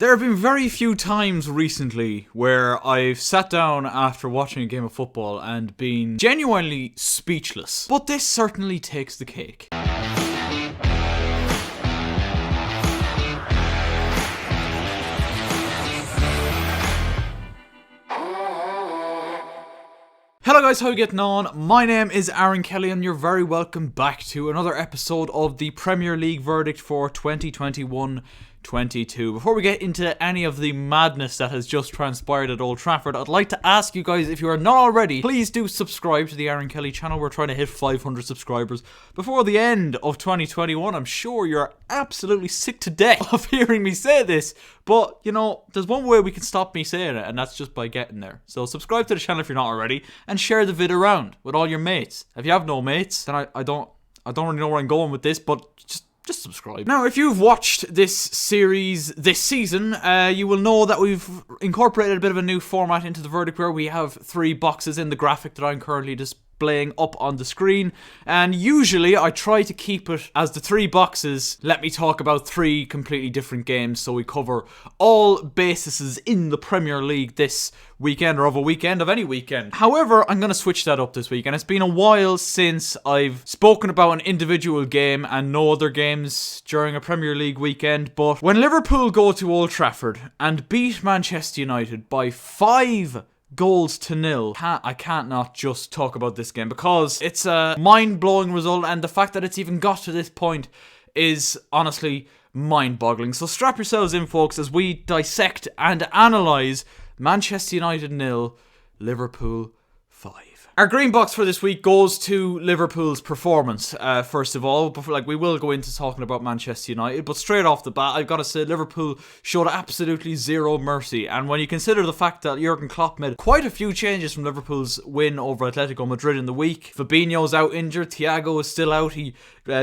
There have been very few times recently where I've sat down after watching a game of football and been genuinely speechless. But this certainly takes the cake. Hello guys, how are you getting on? My name is Aaron Kelly and you're very welcome back to another episode of the Premier League verdict for 2021-22. Before we get into any of the madness that has just transpired at Old Trafford, I'd like to ask you guys, if you are not already, please do subscribe to the Aaron Kelly channel. We're trying to hit 500 subscribers before the end of 2021. I'm sure you're absolutely sick to death of hearing me say this, but you know, there's one way we can stop me saying it, and that's just by getting there. So subscribe to the channel if you're not already, and share the vid around with all your mates. If you have no mates, then I don't really know where I'm going with this, but just subscribe. Now, if you've watched this series this season, you will know that we've incorporated a bit of a new format into the verdict where we have three boxes in the graphic that I'm currently displaying up on the screen. And usually I try to keep it as the three boxes let me talk about three completely different games, so we cover all bases in the Premier League this weekend, or of a weekend, of any weekend. However, I'm going to switch that up this week, and it's been a while since I've spoken about an individual game and no other games during a Premier League weekend. But when Liverpool go to Old Trafford and beat Manchester United by 5 goals to nil, I can't not just talk about this game, because it's a mind-blowing result, and the fact that it's even got to this point is honestly mind-boggling. So strap yourselves in, folks, as we dissect and analyse Manchester United 0, Liverpool 5. Our green box for this week goes to Liverpool's performance, first of all. We will go into talking about Manchester United, but straight off the bat, I've got to say Liverpool showed absolutely zero mercy. And when you consider the fact that Jurgen Klopp made quite a few changes from Liverpool's win over Atletico Madrid in the week, Fabinho's out injured, Thiago is still out, he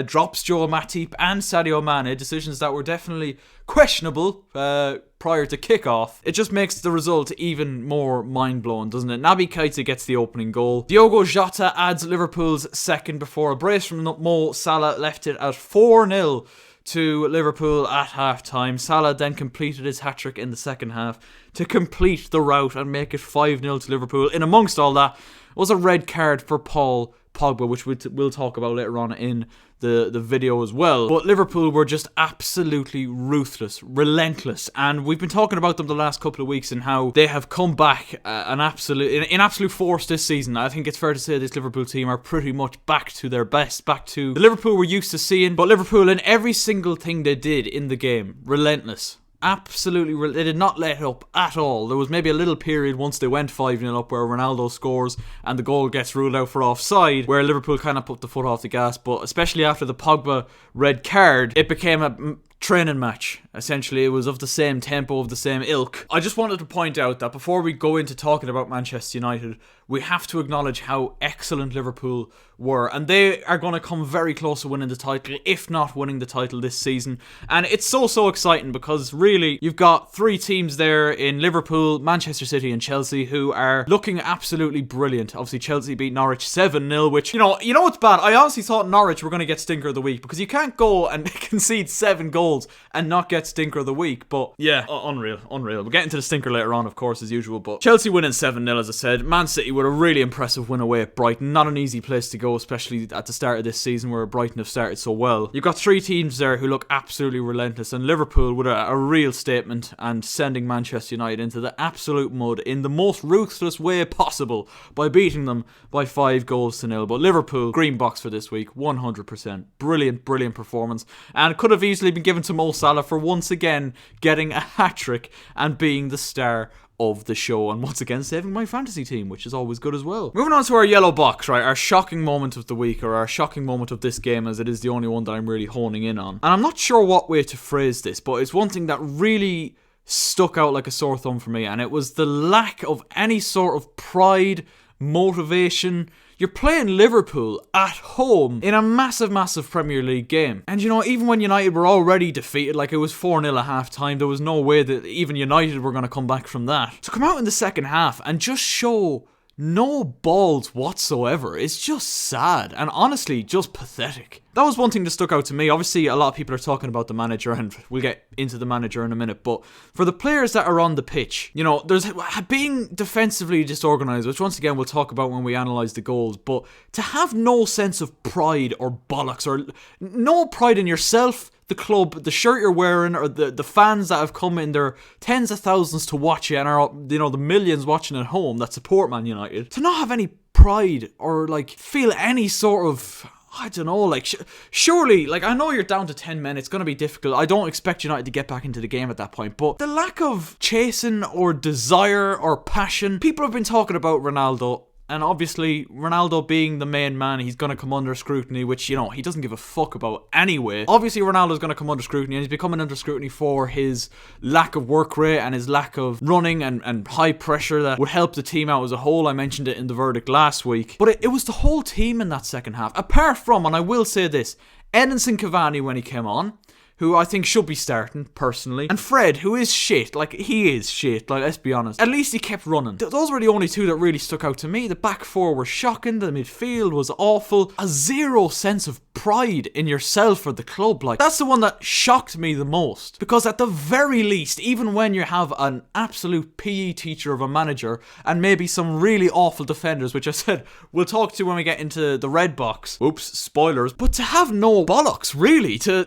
drops Joe Matip and Sadio Mane, decisions that were definitely questionable prior to kickoff. It just makes the result even more mind-blowing, doesn't it? Naby Keita gets the opening goal. Diogo Jota adds Liverpool's second before a brace from Mo Salah left it at 4-0 to Liverpool at half-time. Salah then completed his hat-trick in the second half to complete the rout and make it 5-0 to Liverpool. In amongst all that was a red card for Paul Pogba, which we'll talk about later on in the video as well. But Liverpool were just absolutely ruthless, relentless, and we've been talking about them the last couple of weeks and how they have come back in absolute force this season. I think it's fair to say this Liverpool team are pretty much back to their best, back to the Liverpool we're used to seeing. But Liverpool, in every single thing they did in the game, relentless. Absolutely, they did not let up at all. There was maybe a little period once they went 5-0 up where Ronaldo scores and the goal gets ruled out for offside, where Liverpool kind of put the foot off the gas. But especially after the Pogba red card, it became a training match. Essentially, it was of the same tempo, of the same ilk. I just wanted to point out that before we go into talking about Manchester United, we have to acknowledge how excellent Liverpool were, and they are going to come very close to winning the title, if not winning the title this season. And it's so exciting, because really you've got three teams there in Liverpool, Manchester City and Chelsea who are looking absolutely brilliant. Obviously Chelsea beat Norwich 7-0, which, you know what's bad? I honestly thought Norwich were going to get stinker of the week, because you can't go and concede 7 goals and not get stinker of the week. But yeah, unreal. We'll get into the stinker later on, of course, as usual. But Chelsea winning 7-0, as I said. Man City with a really impressive win away at Brighton. Not an easy place to go, especially at the start of this season where Brighton have started so well. You've got three teams there who look absolutely relentless, and Liverpool with a real statement and sending Manchester United into the absolute mud in the most ruthless way possible by beating them by 5 goals to nil. But Liverpool, green box for this week, 100%. Brilliant performance, and could have easily been given to Mo Salah for once again getting a hat-trick and being the star of the show, and once again saving my fantasy team, which is always good as well. Moving on to our yellow box, right? Our shocking moment of the week, or our shocking moment of this game, as it is the only one that I'm really honing in on. And I'm not sure what way to phrase this, but it's one thing that really stuck out like a sore thumb for me, and it was the lack of any sort of pride, motivation. You're playing Liverpool at home in a massive Premier League game. And you know, even when United were already defeated, like it was 4-0 at half time, there was no way that even United were going to come back from that. To come out in the second half and just show no balls whatsoever, it's just sad and honestly just pathetic. That was one thing that stuck out to me. Obviously, a lot of people are talking about the manager, and we'll get into the manager in a minute. But for the players that are on the pitch, you know, there's being defensively disorganised, which once again we'll talk about when we analyse the goals. But to have no sense of pride or bollocks, or no pride in yourself, the club, the shirt you're wearing, or the fans that have come in their tens of thousands to watch you, and are, you know, the millions watching at home that support Man United, to not have any pride or like feel any sort of, I don't know, like, surely, like, I know you're down to 10 men, it's going to be difficult. I don't expect United to get back into the game at that point, but the lack of chasing or desire or passion, people have been talking about Ronaldo. And obviously, Ronaldo being the main man, he's going to come under scrutiny, which, you know, he doesn't give a fuck about anyway. Obviously, Ronaldo's going to come under scrutiny, and he's becoming under scrutiny for his lack of work rate and his lack of running and high pressure that would help the team out as a whole. I mentioned it in the verdict last week. But it was the whole team in that second half. Apart from, and I will say this, Edinson Cavani when he came on, who I think should be starting, personally. And Fred, who is shit. Like, he is shit. Like, let's be honest. At least he kept running. Those were the only two that really stuck out to me. The back four were shocking. The midfield was awful. A zero sense of pride in yourself or the club. Like, that's the one that shocked me the most. Because at the very least, even when you have an absolute PE teacher of a manager, and maybe some really awful defenders, which I said we'll talk to when we get into the red box. Oops, spoilers. But to have no bollocks, really. To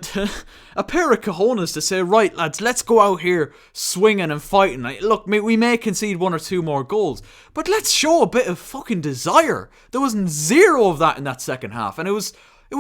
a pair of cojones to say, right, lads, let's go out here swinging and fighting. Like, look, we may concede one or two more goals, but let's show a bit of fucking desire. There was zero of that in that second half, and it was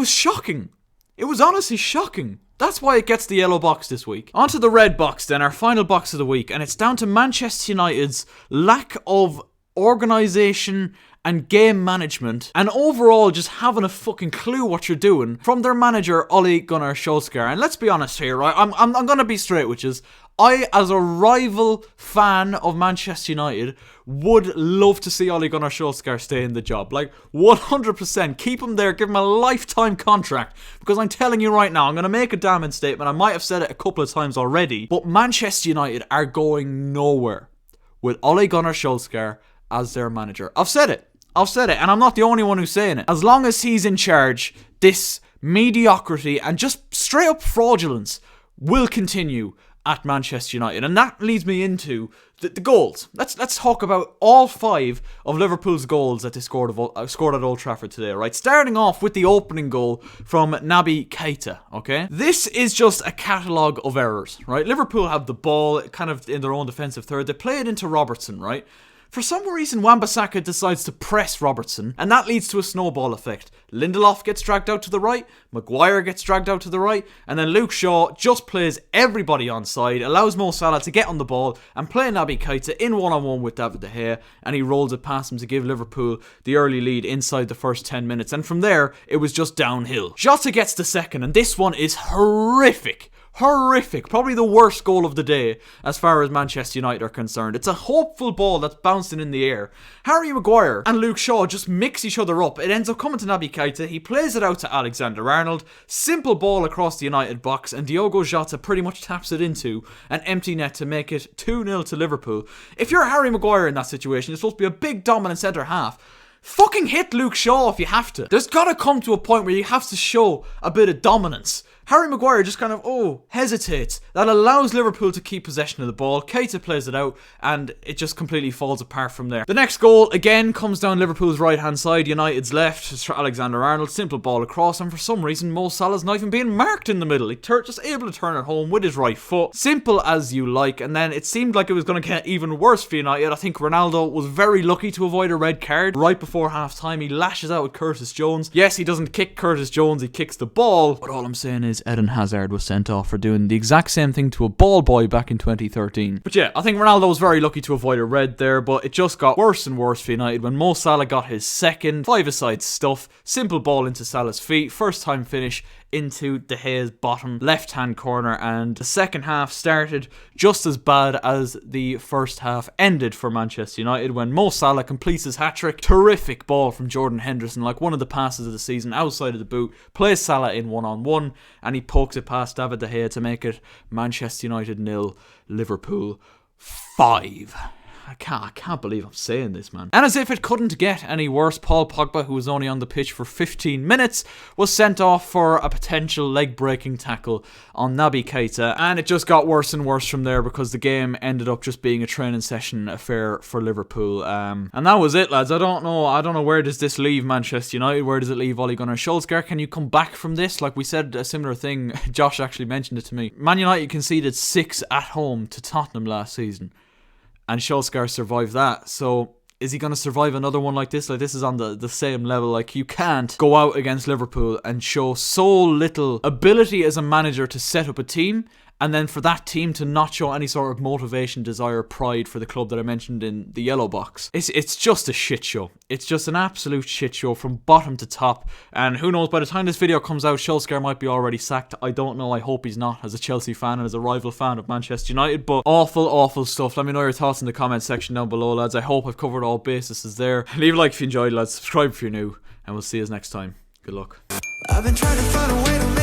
shocking. It was honestly shocking. That's why it gets the yellow box this week. On to the red box then, our final box of the week, and it's down to Manchester United's lack of organisation and game management, and overall just having a fucking clue what you're doing from their manager Ole Gunnar Solskjaer. And let's be honest here, right? I'm gonna be straight with you. I, as a rival fan of Manchester United, would love to see Ole Gunnar Solskjaer stay in the job. Like, 100%. Keep him there, give him a lifetime contract. Because I'm telling you right now, I'm going to make a damning statement. I might have said it a couple of times already, but Manchester United are going nowhere with Ole Gunnar Solskjaer as their manager. I've said it, and I'm not the only one who's saying it. As long as he's in charge, this mediocrity and just straight up fraudulence will continue at Manchester United. And that leads me into the goals. Let's talk about all 5 of Liverpool's goals that they scored at Old Trafford today, right? Starting off with the opening goal from Naby Keita, okay? This is just a catalogue of errors, right? Liverpool have the ball kind of in their own defensive third. They play it into Robertson, right? For some reason, Wan-Bissaka decides to press Robertson, and that leads to a snowball effect. Lindelof gets dragged out to the right, Maguire gets dragged out to the right, and then Luke Shaw just plays everybody onside, allows Mo Salah to get on the ball and play Naby Keita in one-on-one with David De Gea, and he rolls it past him to give Liverpool the early lead inside the first 10 minutes. And from there, it was just downhill. Jota gets the second, and this one is horrific. Probably the worst goal of the day as far as Manchester United are concerned. It's a hopeful ball that's bouncing in the air. Harry Maguire and Luke Shaw just mix each other up. It ends up coming to Naby Keita. He plays it out to Alexander-Arnold. Simple ball across the United box, and Diogo Jota pretty much taps it into an empty net to make it 2-0 to Liverpool. If you're Harry Maguire in that situation, you're supposed to be a big dominant centre half. Fucking hit Luke Shaw if you have to. There's gotta come to a point where you have to show a bit of dominance. Harry Maguire just kind of, hesitates. That allows Liverpool to keep possession of the ball. Keita plays it out, and it just completely falls apart from there. The next goal, again, comes down Liverpool's right-hand side, United's left. It's Alexander-Arnold, simple ball across, and for some reason, Mo Salah's not even being marked in the middle. He's just able to turn it home with his right foot. Simple as you like, and then it seemed like it was going to get even worse for United. I think Ronaldo was very lucky to avoid a red card. Right before half-time, he lashes out with Curtis Jones. Yes, he doesn't kick Curtis Jones, he kicks the ball, but all I'm saying is Eden Hazard was sent off for doing the exact same thing to a ball boy back in 2013. But yeah, I think Ronaldo was very lucky to avoid a red there, but it just got worse and worse for United when Mo Salah got his second. 5-a-side stuff, simple ball into Salah's feet, first time finish into De Gea's bottom left-hand corner, and the second half started just as bad as the first half ended for Manchester United when Mo Salah completes his hat-trick. Terrific ball from Jordan Henderson, like one of the passes of the season outside of the boot, plays Salah in one-on-one, and he pokes it past David De Gea to make it Manchester United 0, Liverpool 5. I can't believe I'm saying this, man. And as if it couldn't get any worse, Paul Pogba, who was only on the pitch for 15 minutes, was sent off for a potential leg-breaking tackle on Naby Keita. And it just got worse and worse from there because the game ended up just being a training session affair for Liverpool. And that was it, lads. I don't know where does this leave Manchester United? Where does it leave Ole Gunnar Solskjaer? Can you come back from this? Like we said, a similar thing. Josh actually mentioned it to me. Man United conceded 6 at home to Tottenham last season, and Solskjaer survived that. So is he going to survive another one like this? Like, this is on the same level. Like, you can't go out against Liverpool and show so little ability as a manager to set up a team, and then for that team to not show any sort of motivation, desire, pride for the club that I mentioned in the yellow box. It's just a shit show. It's just an absolute shit show from bottom to top. And who knows, by the time this video comes out, Solskjaer might be already sacked. I don't know. I hope he's not, as a Chelsea fan and as a rival fan of Manchester United. But awful stuff. Let me know your thoughts in the comment section down below, lads. I hope I've covered all bases there. Leave a like if you enjoyed, lads. Subscribe if you're new. And we'll see you next time. Good luck. I've been trying to find a way to